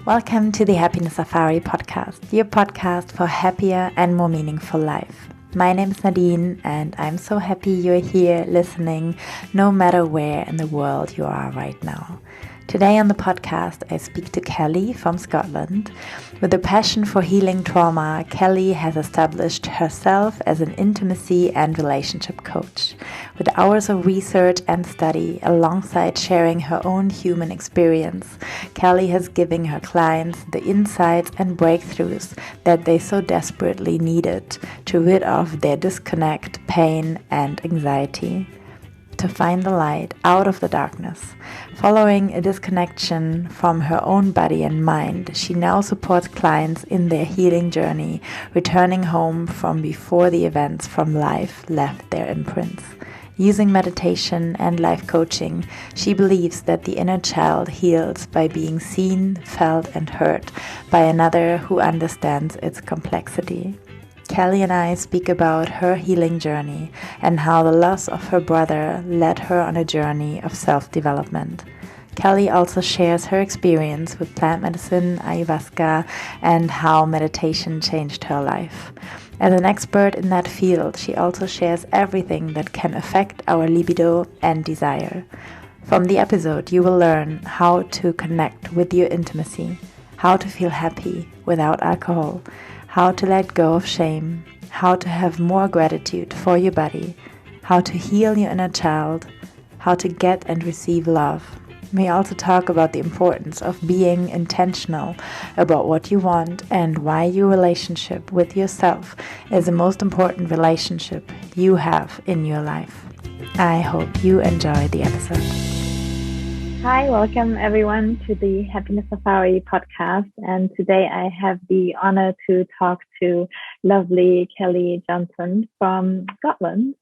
Welcome to the Happiness Safari podcast, your podcast for happier and more meaningful life. My name is Nadine, and I'm so happy you're here listening, no matter where in the world you are right now. Today on the podcast, I speak to Kelly from Scotland. With a passion for healing trauma, Kelly has established herself as an intimacy and relationship coach. With hours of research and study, alongside sharing her own human experience, Kelly has given her clients the insights and breakthroughs that they so desperately needed to rid of their disconnect, pain, and anxiety. To find the light out of the darkness. Following a disconnection from her own body and mind, she now supports clients in their healing journey, returning home from before the events from life left their imprints. Using meditation and life coaching, she believes that the inner child heals by being seen, felt, and heard by another who understands its complexity. Kelly and I speak about her healing journey and how the loss of her brother led her on a journey of self-development. Kelly also shares her experience with plant medicine, Ayahuasca, and how meditation changed her life. As an expert in that field, she also shares everything that can affect our libido and desire. From the episode, you will learn how to connect with your intimacy, how to feel happy without alcohol, how to let go of shame, how to have more gratitude for your body, how to heal your inner child, how to get and receive love. We also talk about the importance of being intentional about what you want and why your relationship with yourself is the most important relationship you have in your life. I hope you enjoy the episode. Hi, welcome everyone to the Happiness Safari podcast. And today I have the honor to talk to lovely Kelly Johnston from Scotland.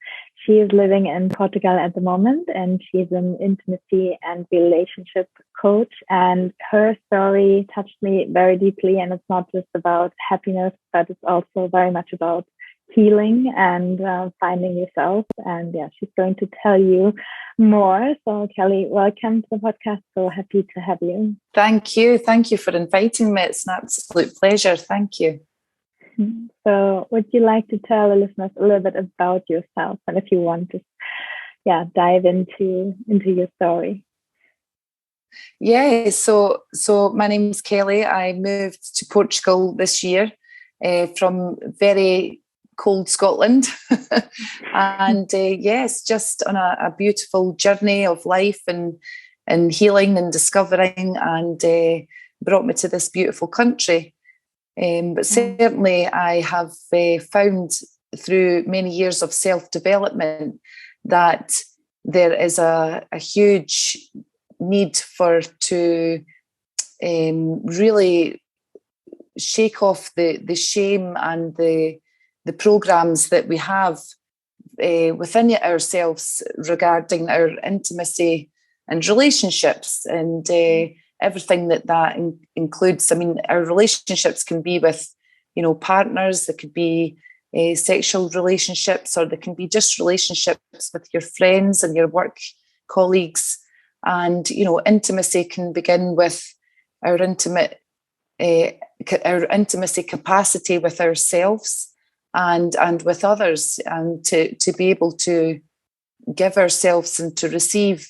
She is living in Portugal at the moment, and she's an intimacy and relationship coach. And her story touched me very deeply. And it's not just about happiness, but it's also very much about healing and finding yourself. And yeah, she's going to tell you more. So Kelly, welcome to the podcast. So happy to have you. Thank you. Thank you for inviting me. It's an absolute pleasure. Thank you. So would you like to tell the listeners a little bit about yourself? And if you want to dive into your story. Yeah, so my name's Kelly. I moved to Portugal this year from very cold Scotland. And yes, just on a beautiful journey of life and healing and discovering, and brought me to this beautiful country. But certainly I have found through many years of self-development that there is a huge need to really shake off the shame and the programs that we have within ourselves regarding our intimacy and relationships, and everything that includes. I mean, our relationships can be with, partners. There could be sexual relationships, or there can be just relationships with your friends and your work colleagues. And intimacy can begin with our intimacy capacity with ourselves and with others, and to be able to give ourselves and to receive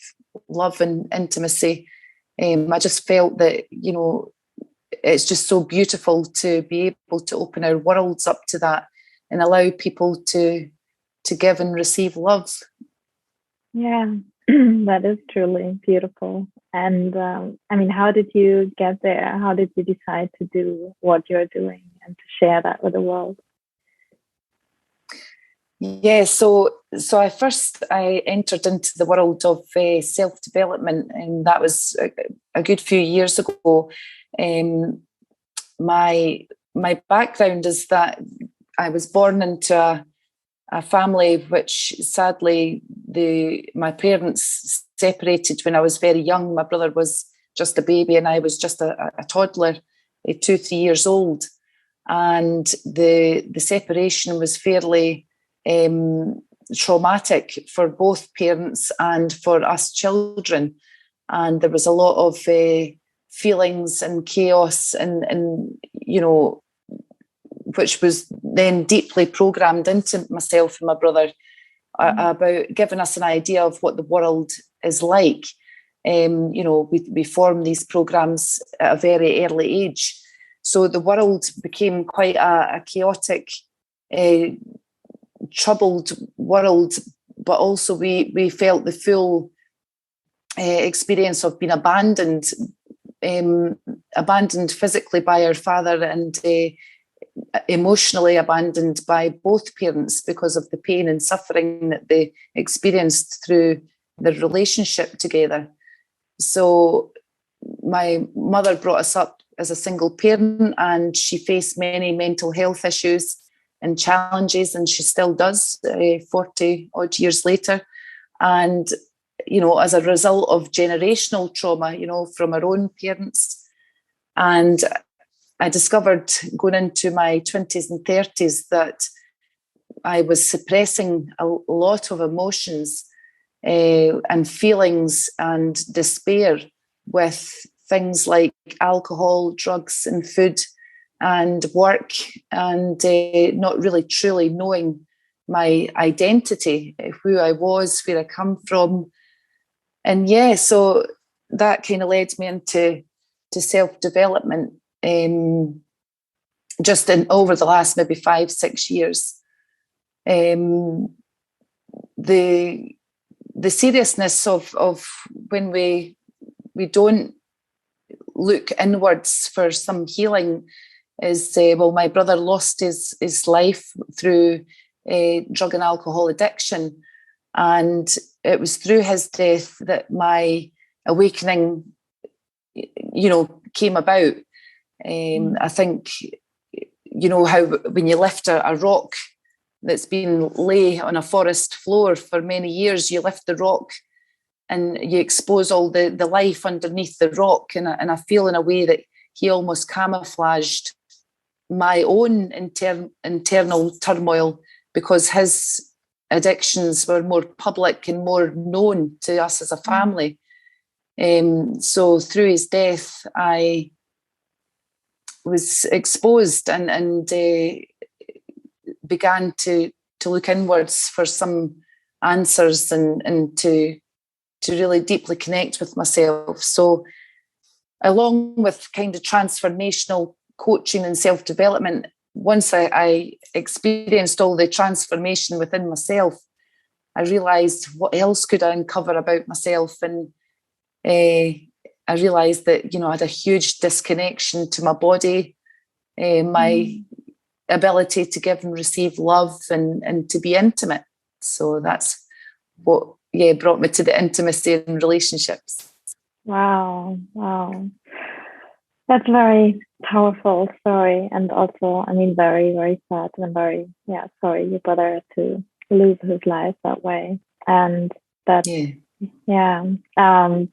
love and intimacy. I just felt that it's just so beautiful to be able to open our worlds up to that and allow people to give and receive love. Yeah, that is truly beautiful. And how did you get there? How did you decide to do what you're doing and to share that with the world? Yeah, so I entered into the world of self-development, and that was a good few years ago. My background is that I was born into a family which sadly my parents separated when I was very young. My brother was just a baby and I was just a toddler, 2-3 years old, and the separation was fairly traumatic for both parents and for us children. And there was a lot of feelings and chaos, and which was then deeply programmed into myself and my brother, about giving us an idea of what the world is like. We form these programs at a very early age. So the world became quite a chaotic, troubled world, but also we felt the full experience of being abandoned physically by our father, and emotionally abandoned by both parents because of the pain and suffering that they experienced through their relationship together. So my mother brought us up as a single parent, and she faced many mental health issues and challenges, and she still does 40 odd years later. And, as a result of generational trauma, from her own parents. And I discovered going into my 20s and 30s that I was suppressing a lot of emotions and feelings and despair with things like alcohol, drugs and food and work, and not really truly knowing my identity, who I was, where I come from. And so that kind of led me into self-development just over the last maybe 5-6 years. The seriousness of when we don't look inwards for some healing is, my brother lost his life through drug and alcohol addiction, and it was through his death that my awakening came about. I think how when you lift a rock that's been lay on a forest floor for many years, you lift the rock and you expose all the life underneath the rock, and I feel in a way that he almost camouflaged my own internal turmoil, because his addictions were more public and more known to us as a family. So through his death, I was exposed and began to look inwards for some answers and to really deeply connect with myself. So along with kind of transformational coaching and self-development, once I experienced all the transformation within myself, I realised what else could I uncover about myself. And I realised that, I had a huge disconnection to my body, my ability to give and receive love and to be intimate. So that's what brought me to the intimacy in relationships. Wow. That's a very powerful story, and also, very, very sad, and very, sorry your brother to lose his life that way. And that,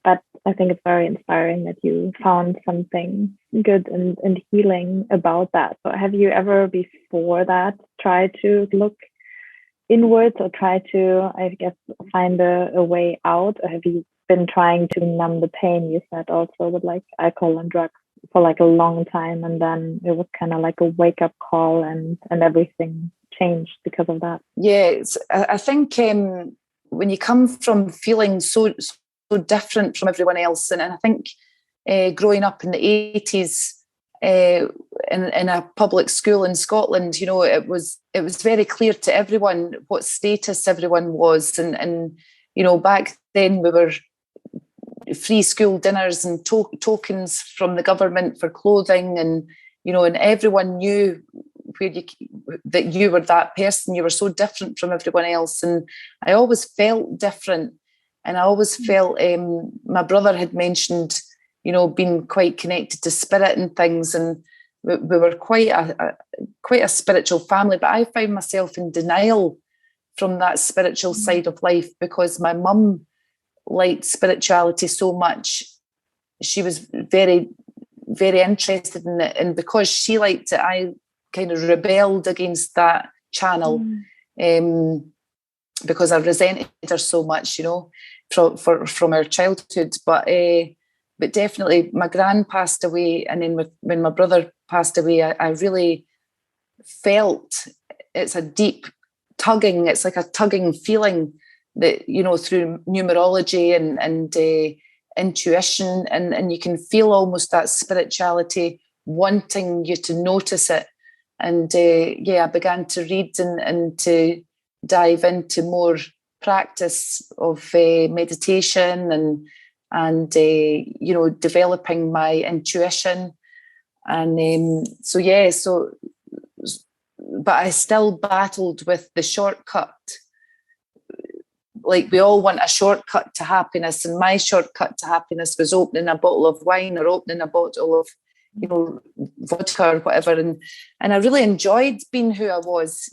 but I think it's very inspiring that you found something good and healing about that. So have you ever before that tried to look inwards or try to, I guess, find a way out? Or have you been trying to numb the pain, you said, also with like alcohol and drugs for like a long time, and then it was kind of like a wake-up call and everything changed because of that? I think when you come from feeling so different from everyone else, and I think growing up in the 80s in a public school in Scotland, it was very clear to everyone what status everyone was, and back then we were free school dinners and tokens from the government for clothing, and everyone knew that you were that person. You were so different from everyone else, and I always felt different, and I always felt my brother had mentioned being quite connected to spirit and things, and we were quite a spiritual family, but I found myself in denial from that spiritual side of life because my mum liked spirituality so much. She was very, very interested in it, and because she liked it, I kind of rebelled against that channel because I resented her so much, from her childhood. But but definitely my gran passed away, and then when my brother passed away, I really felt it's a deep tugging. It's like a tugging feeling that, you know, through numerology and intuition, and you can feel almost that spirituality wanting you to notice it. And I began to read and to dive into more practice of meditation and you know, developing my intuition. And but I still battled with the shortcut. Like, we all want a shortcut to happiness, and my shortcut to happiness was opening a bottle of wine or opening a bottle of, you know, vodka or whatever. And I really enjoyed being who I was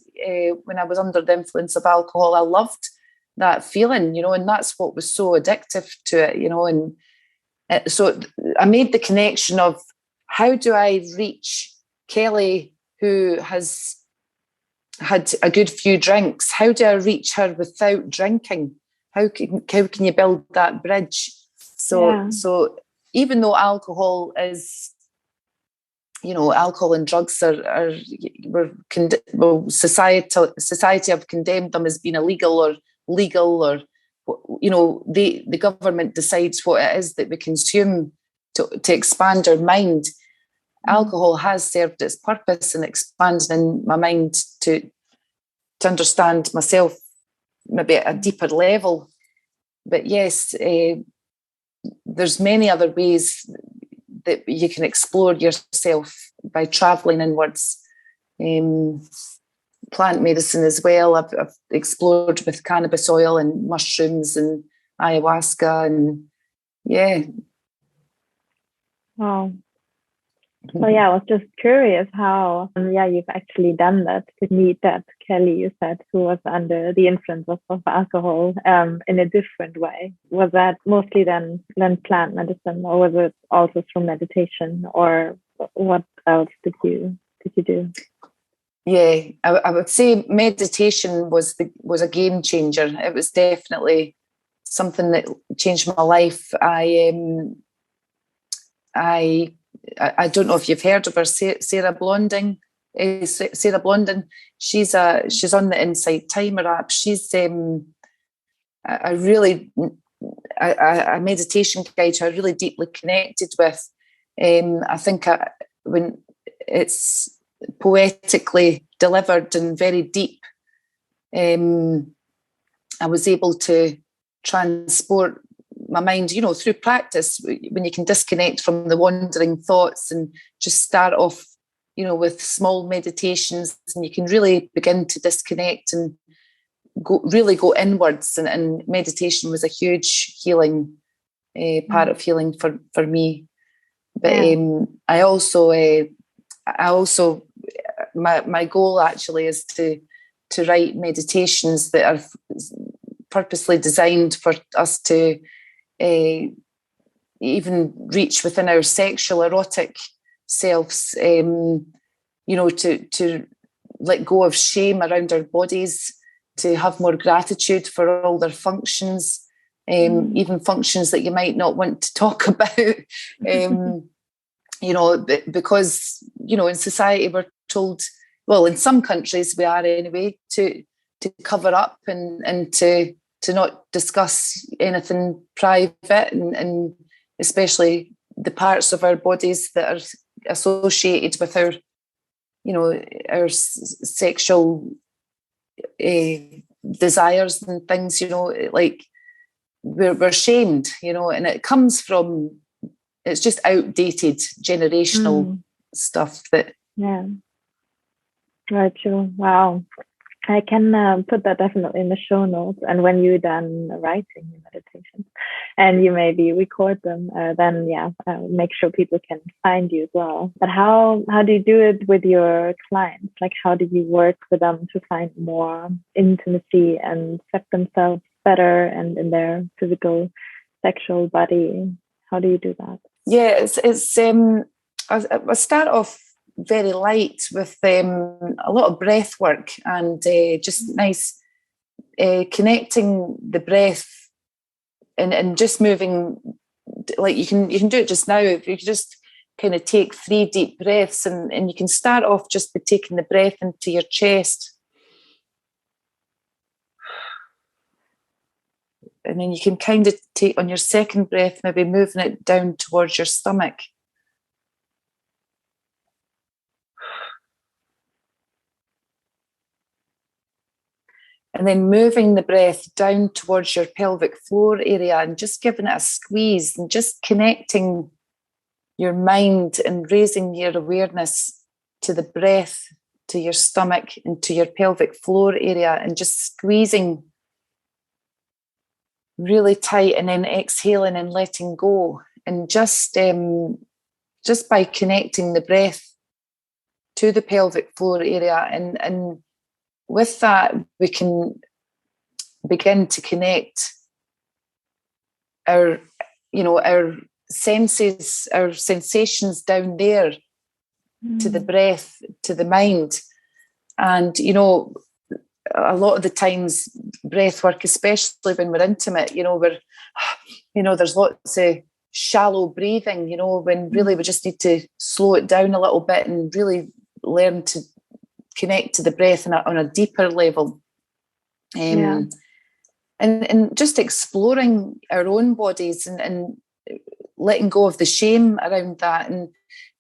when I was under the influence of alcohol. I loved that feeling, you know, and that's what was so addictive to it, you know. And so I made the connection of, how do I reach Kelly, who has had a good few drinks? How do I reach her without drinking? How can you build that bridge? So even though alcohol is, you know, alcohol and drugs society have condemned them as being illegal or legal, or, you know, the government decides what it is that we consume to expand our mind. Alcohol has served its purpose in expanding my mind to understand myself maybe at a deeper level. But yes, there's many other ways that you can explore yourself by traveling inwards. Plant medicine as well. I've explored with cannabis oil and mushrooms and ayahuasca, and Wow. So I was just curious how, you've actually done that, to meet that Kelly, you said, who was under the influence of alcohol in a different way. Was that mostly then plant medicine, or was it also through meditation, or what else did you do? Yeah, I would say meditation was a game changer. It was definitely something that changed my life. I don't know if you've heard of her, Sarah Blondin. Sarah Blondin. She's on the Insight Timer app. She's a meditation guide who I really deeply connected with. I think when it's poetically delivered and very deep, I was able to transport my mind, you know, through practice, when you can disconnect from the wandering thoughts and just start off, you know, with small meditations, and you can really begin to disconnect and go inwards. And meditation was a huge healing part of healing for me. But I also my goal actually is to write meditations that are purposely designed for us to even reach within our sexual erotic selves, you know, to let go of shame around our bodies, to have more gratitude for all their functions, even functions that you might not want to talk about, you know, because, you know, in society we're told, well, in some countries we are anyway, to cover up and to not discuss anything private, and especially the parts of our bodies that are associated with our, you know, our sexual desires and things, you know, like we're shamed, you know, and it comes from, it's just outdated generational stuff that. Yeah. Right. Sure. Wow. I can put that definitely in the show notes. And when you're done writing your meditations and you maybe record them, then make sure people can find you as well. But how do you do it with your clients? Like, how do you work with them to find more intimacy and accept themselves better and in their physical, sexual body? How do you do that? Yeah, it's I start off very light with a lot of breath work and just nice connecting the breath and just moving like you can do it just now. If you just kind of take 3 deep breaths, and you can start off just by taking the breath into your chest. And then you can kind of take on your second breath, maybe moving it down towards your stomach. And then moving the breath down towards your pelvic floor area and just giving it a squeeze and just connecting your mind and raising your awareness to the breath, to your stomach and to your pelvic floor area, and just squeezing really tight, and then exhaling and letting go. And just by connecting the breath to the pelvic floor area, and with that we can begin to connect our senses, our sensations down there, to the breath, to the mind. And a lot of the times breath work, especially when we're intimate, there's lots of shallow breathing, when really we just need to slow it down a little bit and really learn to connect to the breath on a deeper level. And just exploring our own bodies and letting go of the shame around that, and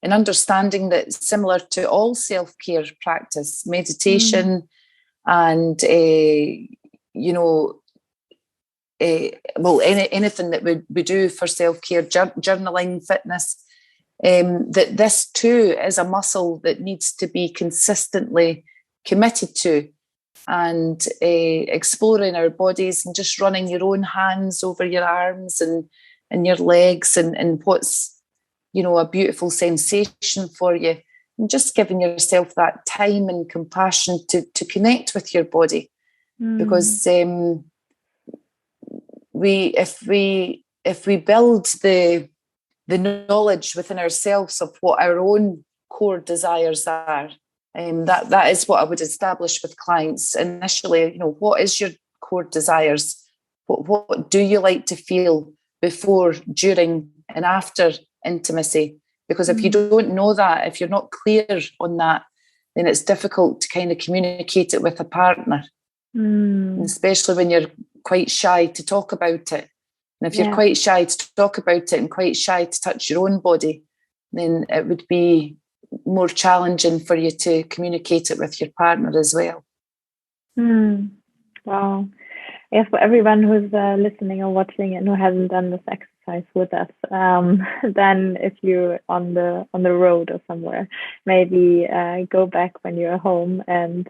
understanding that, similar to all self-care practice, meditation, and anything that we do for self-care, journaling, fitness, that this too is a muscle that needs to be consistently committed to. And exploring our bodies and just running your own hands over your arms and your legs, and what's a beautiful sensation for you, and just giving yourself that time and compassion to connect with your body. Because if we build the knowledge within ourselves of what our own core desires are, that is what I would establish with clients initially. What is your core desires? What do you like to feel before, during, and after intimacy? Because if you don't know that, if you're not clear on that, then it's difficult to kind of communicate it with a partner, and especially when you're quite shy to talk about it. And if you're quite shy to talk about it and quite shy to touch your own body, then it would be more challenging for you to communicate it with your partner as well. Wow. Yes, for everyone who's listening or watching and who hasn't done this exercise with us, then if you're on the road or somewhere, maybe go back when you're home and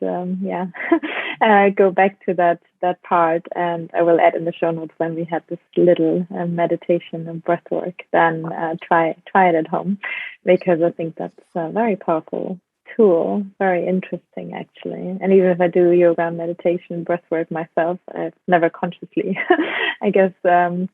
go back to that part. And I will add in the show notes when we had this little meditation and breath work. Then try it at home, because I think that's a very powerful tool, very interesting actually. And even if I do yoga, meditation, breath work myself, I've never consciously I guess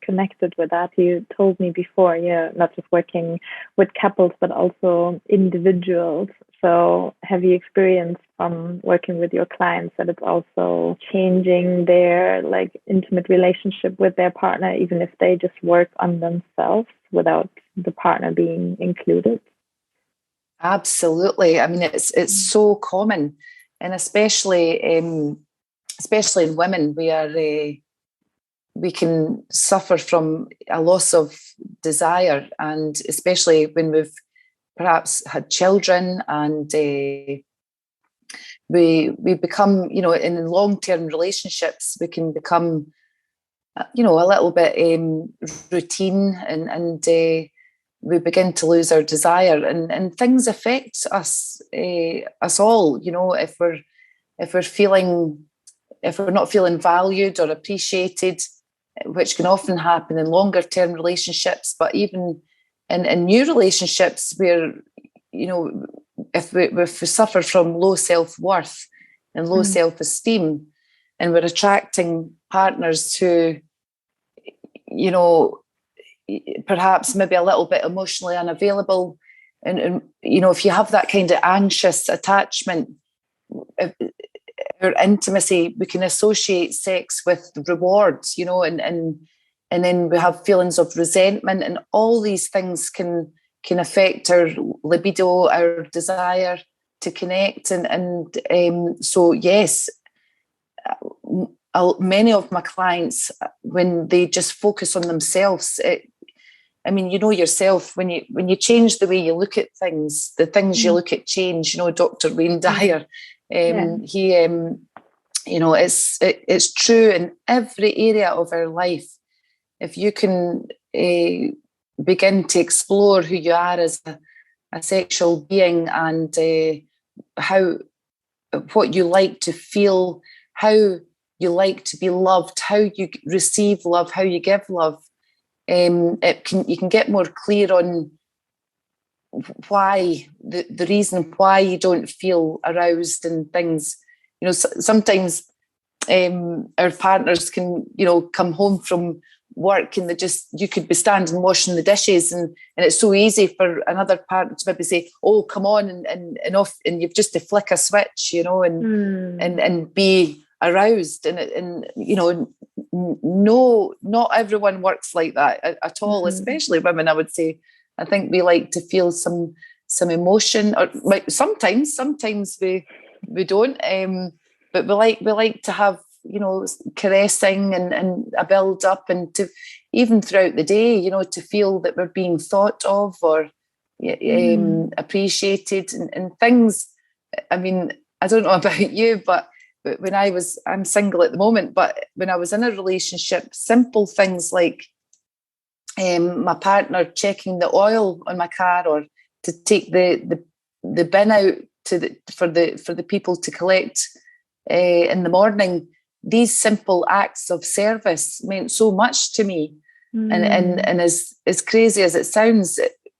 connected with that. You told me before, not just working with couples but also individuals. So have you experienced working with your clients that it's also changing their intimate relationship with their partner, even if they just work on themselves without the partner being included? Absolutely. I mean, it's so common, and especially in women, we can suffer from a loss of desire, and especially when we've perhaps had children, and we become, in long-term relationships, we can become, a little bit routine, and we begin to lose our desire, and things affect us all. If we're not feeling valued or appreciated, which can often happen in longer term relationships, but even in new relationships where, if we suffer from low self-worth and low self-esteem, and we're attracting partners who, perhaps maybe a little bit emotionally unavailable, and if you have that kind of anxious attachment, our intimacy, we can associate sex with rewards, and then we have feelings of resentment, and all these things can affect our libido, our desire to connect. So yes, many of my clients, when they just focus on themselves, you know yourself, when you change the way you look at things, the things you look at change. You know, Dr. Wayne Dyer, he, it's true in every area of our life. If you can begin to explore who you are as a sexual being, and what you like to feel, how you like to be loved, how you receive love, how you give love, you can get more clear on why, the reason why you don't feel aroused and things. You know, sometimes our partners can, come home from work, and you could be standing washing the dishes, and it's so easy for another partner to maybe say, "Oh, come on," and off, and you've just to flick a switch, and be aroused, and no, not everyone works like that at all, especially women. I would say, I think we like to feel some emotion, or sometimes we don't, but we like to have, caressing and a build up, and to even throughout the day, to feel that we're being thought of, or appreciated, and things. I mean, I don't know about you, but when I'm single at the moment, but when I was in a relationship, simple things like my partner checking the oil on my car, or to take the bin out for the people to collect in the morning. These simple acts of service meant so much to me, and as crazy as it sounds,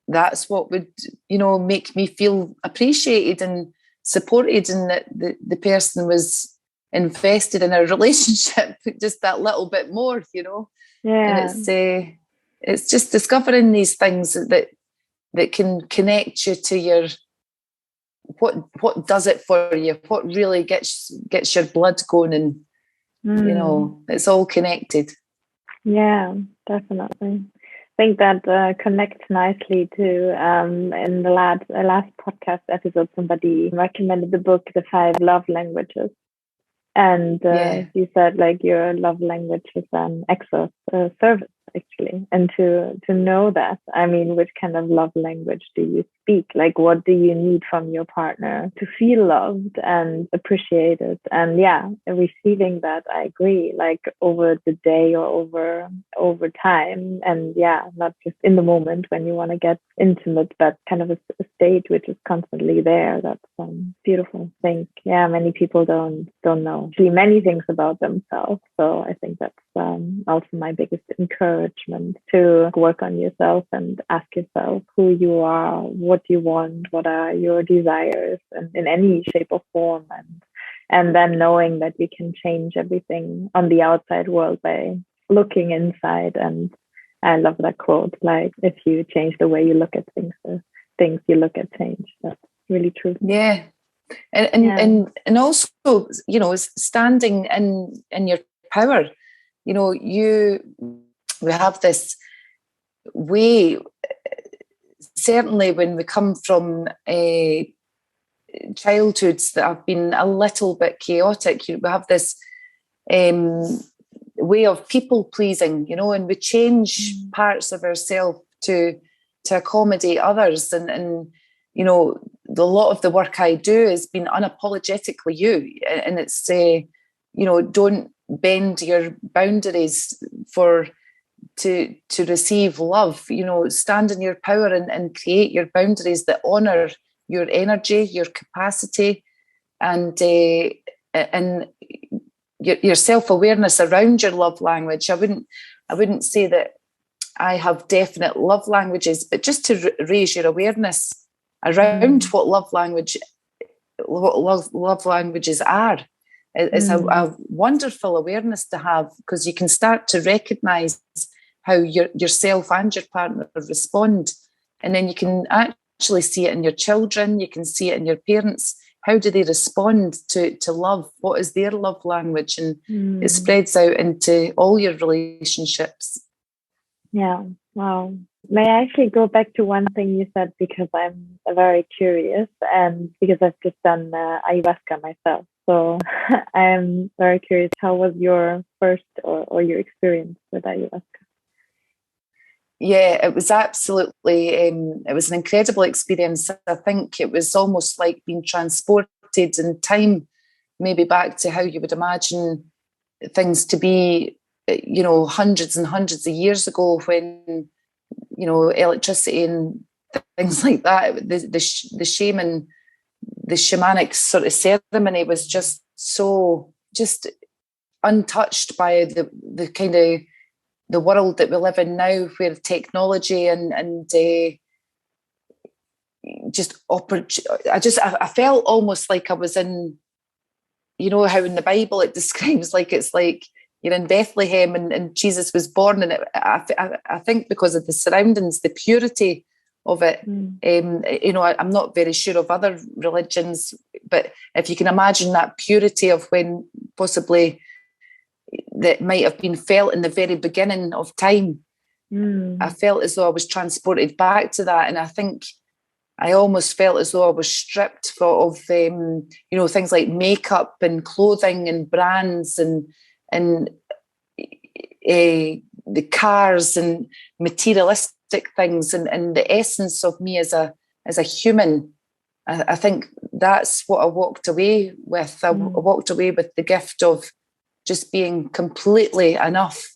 that's what would make me feel appreciated and supported, and that the person was invested in our relationship just that little bit more, And it's just discovering these things that can connect you to your what does it for you, what really gets your blood going, and it's all connected. Yeah, definitely. I think that connects nicely to in the last podcast episode, somebody recommended the book, The 5 Love Languages. And you said like your love language is an acts of service, actually. And to know that, I mean, which kind of love language do you speak? Like, what do you need from your partner to feel loved and appreciated? And receiving that, I agree, like over the day or over time. And not just in the moment when you want to get intimate, but kind of a state which is constantly there. That's beautiful thing. Yeah, many people don't know actually many things about themselves. So I think that's also my biggest encouragement, to work on yourself and ask yourself who you are, what you want, what are your desires, and in any shape or form, and then knowing that you can change everything on the outside world by looking inside. And I love that quote, like, if you change the way you look at things, the things you look at change. That's really true. Yeah. And also, standing in your power. We have this way, certainly when we come from childhoods that have been a little bit chaotic, we have this way of people pleasing, and we change parts of ourselves to accommodate others, and a lot of the work I do has been unapologetically you, and it's don't bend your boundaries to receive love. Stand in your power and create your boundaries that honor your energy, your capacity, and your self-awareness around your love language. I wouldn't say that I have definite love languages, but just to raise your awareness around what love languages are. It's a wonderful awareness to have, because you can start to recognize how yourself and your partner respond, and then you can actually see it in your children, you can see it in your parents. How do they respond to love? What is their love language? And it spreads out into all your relationships. Yeah. Wow. May I actually go back to one thing you said, because I'm very curious, and because I've just done ayahuasca myself. So I'm very curious, how was your first or your experience with ayahuasca? Yeah, it was absolutely, it was an incredible experience. I think it was almost like being transported in time, maybe back to how you would imagine things to be, hundreds and hundreds of years ago, when, electricity and things like that, the shaman, the shamanic sort of ceremony was just so just untouched by the kind of the world that we live in now, where technology and I felt almost like I was in, how in the Bible it describes, like it's like you're in Bethlehem and Jesus was born, and I think because of the surroundings, the purity of it. I'm not very sure of other religions, but if you can imagine that purity of when possibly that might have been felt in the very beginning of time, I felt as though I was transported back to that. And I think I almost felt as though I was stripped of things like makeup and clothing and brands and the cars and materialistic things, and the essence of me as a human. I think that's what I walked away with. I walked away with the gift of just being completely enough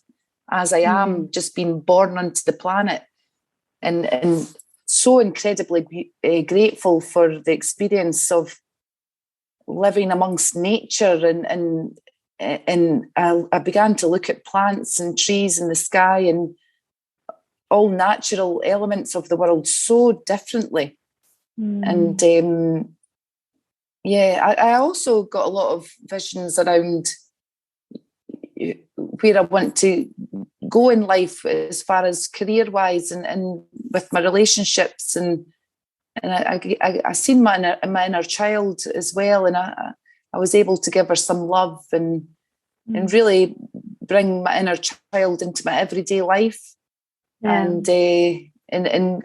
as I am, just being born onto the planet, and so incredibly grateful for the experience of living amongst nature, and I began to look at plants and trees and the sky and all natural elements of the world so differently. And I also got a lot of visions around where I want to go in life, as far as career-wise and with my relationships, and I seen my inner child as well, and I was able to give her some love and really bring my inner child into my everyday life, and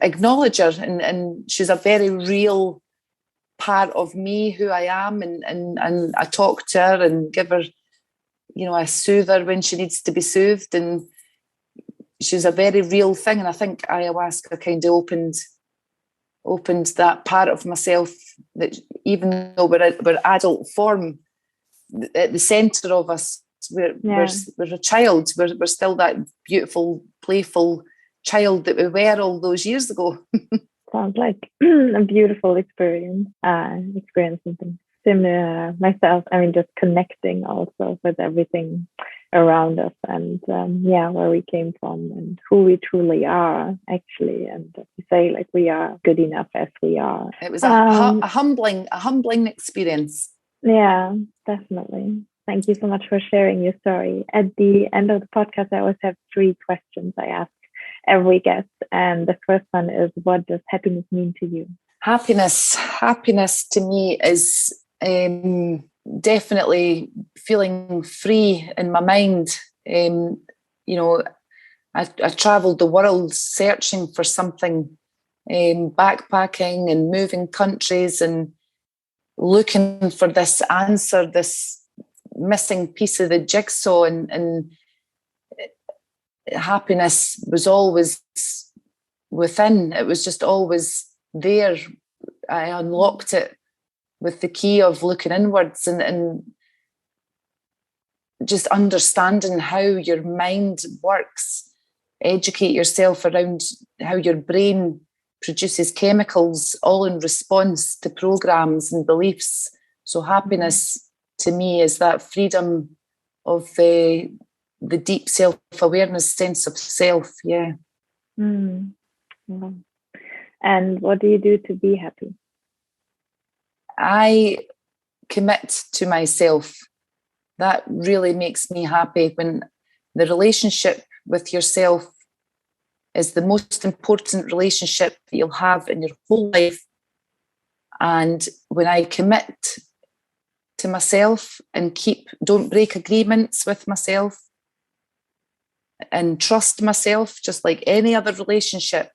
acknowledge her, and she's a very real part of me, who I am, and I talk to her and give her, I soothe her when she needs to be soothed, and she's a very real thing. And I think ayahuasca kind of opened that part of myself, that even though we're adult form, at the centre of us, we're a child. We're still that beautiful, playful child that we were all those years ago. Sounds like a beautiful experience. Experiencing something similar myself. I mean, just connecting also with everything around us, and where we came from and who we truly are, actually. And you say, like, we are good enough as we are. It was a humbling experience. Yeah, definitely. Thank you so much for sharing your story. At the end of the podcast, I always have 3 questions I ask every guest, and the first one is, what does happiness mean to you? Happiness to me is definitely feeling free in my mind. I travelled the world searching for something, backpacking and moving countries and looking for this answer, this missing piece of the jigsaw, and happiness was always within. It was just always there. I unlocked it with the key of looking inwards and just understanding how your mind works. Educate yourself around how your brain produces chemicals, all in response to programs and beliefs. So happiness to me is that freedom of the deep self-awareness, sense of self. Yeah. And what do you do to be happy? I commit to myself. That really makes me happy, when the relationship with yourself is the most important relationship that you'll have in your whole life. And when I commit to myself and don't break agreements with myself, and trust myself, just like any other relationship.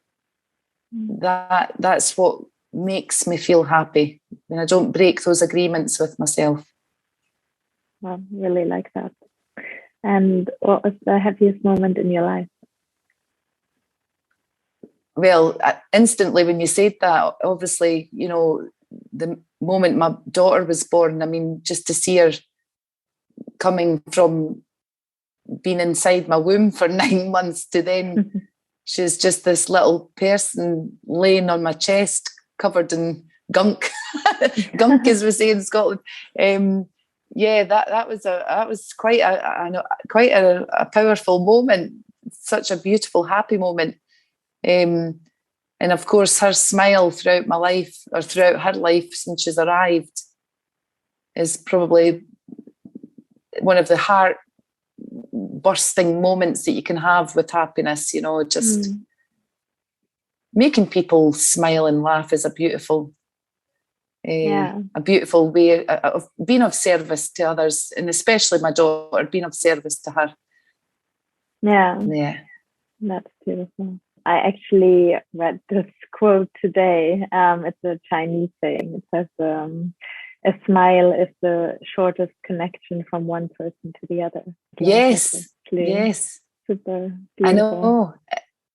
That's what makes me feel happy, when I don't break those agreements with myself. Well, really like that. And what was the happiest moment in your life? Well, instantly when you said that, obviously, you know, the moment my daughter was born, I mean, just to see her coming from being inside my womb for 9 months to then she's just this little person laying on my chest covered in gunk. Gunk, as we say in Scotland. That was quite a powerful moment, such a beautiful, happy moment. And of course, her smile throughout my life, or throughout her life since she's arrived, is probably one of the heart bursting moments that you can have with happiness. You know, just making people smile and laugh is a beautiful way of being of service to others, and especially my daughter, being of service to her. Yeah, that's beautiful. I actually read this quote today. It's a Chinese saying. It says, a smile is the shortest connection from one person to the other. Yes. Super beautiful. I know.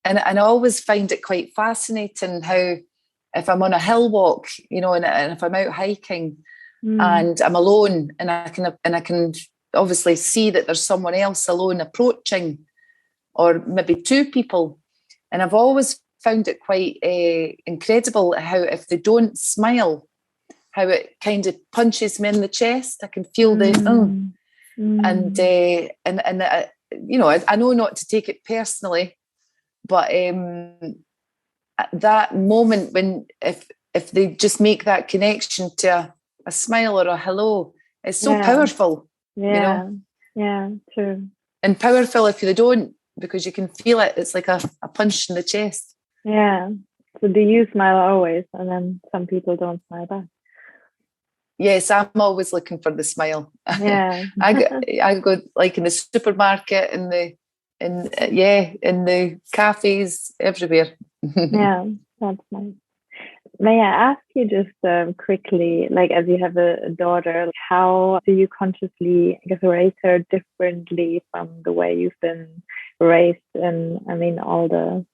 And I always find it quite fascinating how, if I'm on a hill walk, you know, and if I'm out hiking and I'm alone, and I can obviously see that there's someone else alone approaching, or maybe two people. And I've always found it quite incredible how, if they don't smile, how it kind of punches me in the chest. I can feel and you know, I know not to take it personally, but that moment when if they just make that connection to a smile or a hello, it's so powerful. You know? True. And powerful if they don't, because you can feel it. It's like a punch in the chest. Yeah. So do you smile always, and then some people don't smile back? Yes, I'm always looking for the smile. Yeah. I go like in the supermarket, in the cafes, everywhere. Yeah, that's nice. May I ask you just quickly, like, as you have a daughter, how do you consciously, I guess, raise her differently from the way you've been raised? And I mean, all the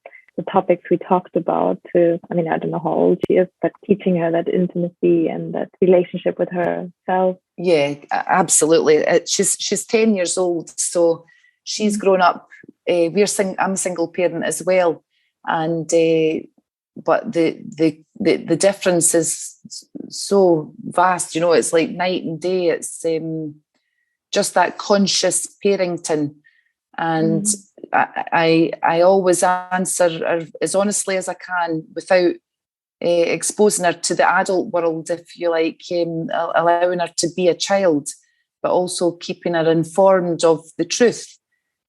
topics we talked about, I don't know how old she is, but teaching her that intimacy and that relationship with herself. Yeah, absolutely. She's 10 years old, so she's grown up. I'm a single parent as well, and but the difference is so vast. You know, it's like night and day. It's just that conscious parenting, and I always answer as honestly as I can without exposing her to the adult world, if you like, allowing her to be a child, but also keeping her informed of the truth.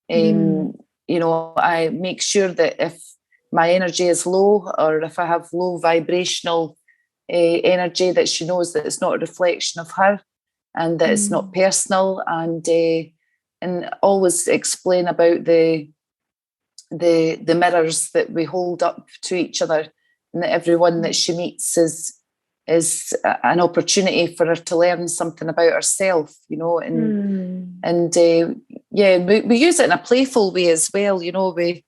You know, I make sure that if my energy is low, or if I have low vibrational energy, that she knows that it's not a reflection of her, and that it's not personal, and always explain about the mirrors that we hold up to each other, and that everyone that she meets is an opportunity for her to learn something about herself, you know, and we use it in a playful way as well. You know, we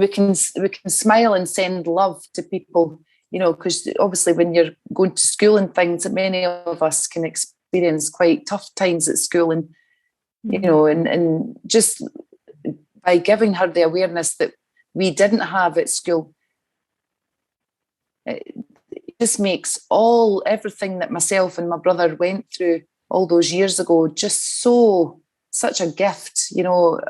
can smile and send love to people, you know, because obviously when you're going to school and things, many of us can experience quite tough times at school, and you know, and just by giving her the awareness that we didn't have at school, it just makes everything that myself and my brother went through all those years ago just such a gift, you know,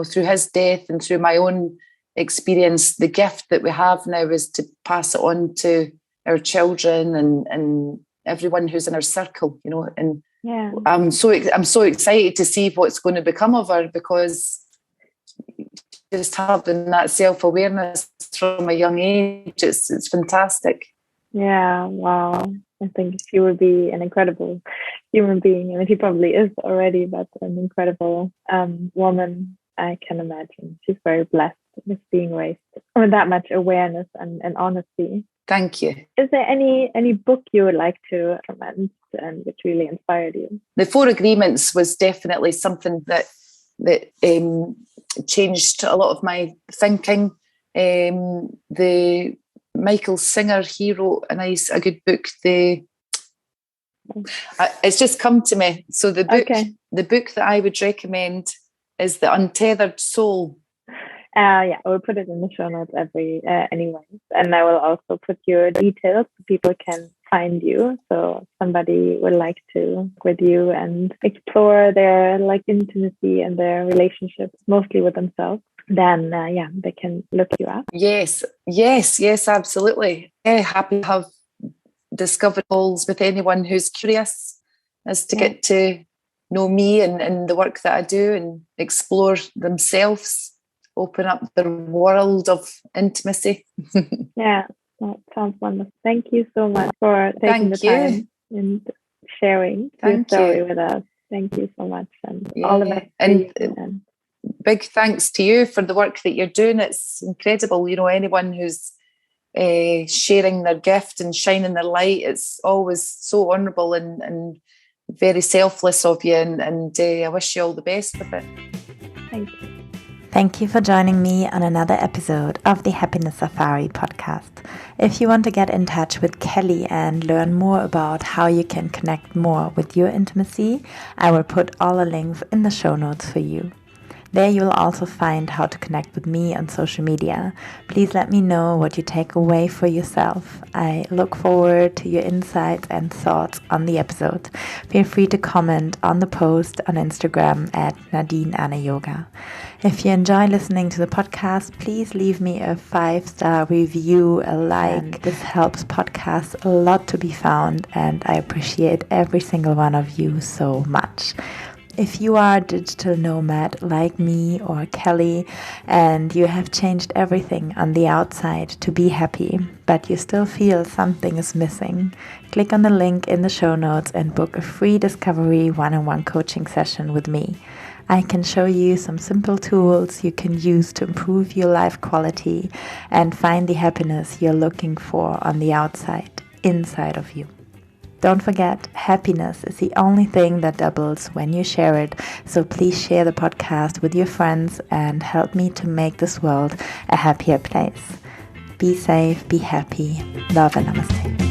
through his death and through my own experience. The gift that we have now is to pass it on to our children and everyone who's in our circle, you know. And I'm so excited to see what's going to become of her, because just having that self-awareness from a young age, it's fantastic. Yeah, wow. I think she would be an incredible human being. I mean, she probably is already, but an incredible woman. I can imagine she's very blessed with being raised with that much awareness and honesty. Thank you. Is there any book you would like to recommend and which really inspired you? The Four Agreements was definitely something that changed a lot of my thinking. The Michael Singer, he wrote a good book. It's just come to me. So the book that I would recommend is The Untethered Soul. Yeah, I will put it in the show notes anyway, and I will also put your details so people can find you. So if somebody would like to work with you and explore their intimacy and their relationships, mostly with themselves, then they can look you up. Yes, absolutely. Yeah, happy to have discovery calls with anyone who's curious as to get to know me and the work that I do and explore themselves, open up their world of intimacy. Yeah, that sounds wonderful. Thank you so much for taking the time and sharing your story with us. Thank you so much, and all the best. And big thanks to you for the work that you're doing. It's incredible. Anyone who's sharing their gift and shining their light, it's always so honourable and very selfless of you, and I wish you all the best with it. Thank you. Thank you for joining me on another episode of the Happiness Safari podcast. If you want to get in touch with Kelly and learn more about how you can connect more with your intimacy, I will put all the links in the show notes for you. There you will also find how to connect with me on social media. Please let me know what you take away for yourself. I look forward to your insights and thoughts on the episode. Feel free to comment on the post on Instagram at Nadine Anna Yoga. If you enjoy listening to the podcast, please leave me a 5-star review, a like. This helps podcasts a lot to be found, and I appreciate every single one of you so much. If you are a digital nomad like me or Kelly and you have changed everything on the outside to be happy, but you still feel something is missing, click on the link in the show notes and book a free discovery one-on-one coaching session with me. I can show you some simple tools you can use to improve your life quality and find the happiness you're looking for on the outside, inside of you. Don't forget, happiness is the only thing that doubles when you share it, so please share the podcast with your friends and help me to make this world a happier place. Be safe, be happy, love and namaste.